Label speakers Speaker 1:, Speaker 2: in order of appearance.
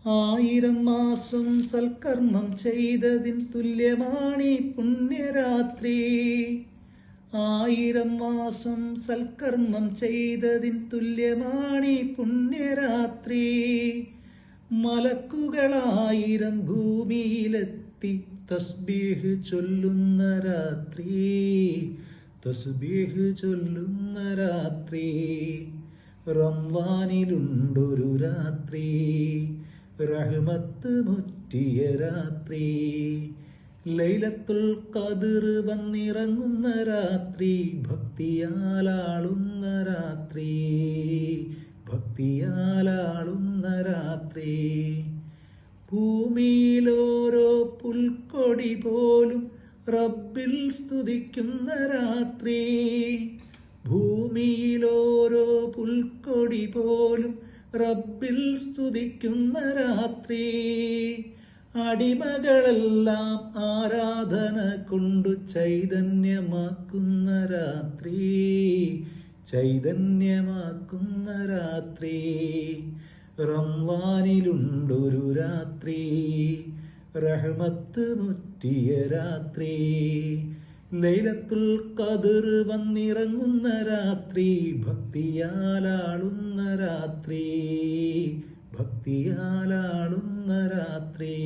Speaker 1: 1000 മാസം സൽക്കർമ്മം ചെയ്തതിൻ തുല്യമാണീ പുണ്യരാത്രി. 1000 മാസം സൽക്കർമ്മം ചെയ്തതിൻ തുല്യമാണീ പുണ്യരാത്രി. മലക്കുകളായിരം ഭൂമിയിലെത്തി തസ്ബീഹ് ചൊല്ലുന്ന രാത്രി, തസ്ബീഹ് ചൊല്ലുന്ന രാത്രി. റംളാനിലുണ്ടൊരു രാത്രി, റഹ്മത്ത് മുറ്റിയ രാത്രി. ലൈലത്തുൽ ഖദ്ർ വന്നിറങ്ങുന്ന രാത്രി, ഭക്തിയാലാളുന്ന രാത്രി, ഭക്തിയാലാളുന്ന രാത്രി. ഭൂമിയിലോരോ പുൽക്കൊടി പോലും റബ്ബിൽ സ്തുതിക്കുന്ന രാത്രി. ഭൂമിയിലോരോ പുൽക്കൊടി പോലും റബ്ബിൽ സ്തുതിക്കുന്ന രാത്രി. അടിമകളെല്ലാം ആരാധന കൊണ്ടു ചൈതന്യമാക്കുന്ന രാത്രി, ചൈതന്യമാക്കുന്ന രാത്രി. റംളാനിലുണ്ടൊരു രാത്രി, റഹ്മത്ത് മുറ്റിയ രാത്രി. ലൈലത്തുൽ ഖദ്ർ വന്നിറങ്ങുന്ന രാത്രി, ഭക്തിയാലാളുന്ന രാത്രി, ഭക്തിയാലാളുന്ന രാത്രി.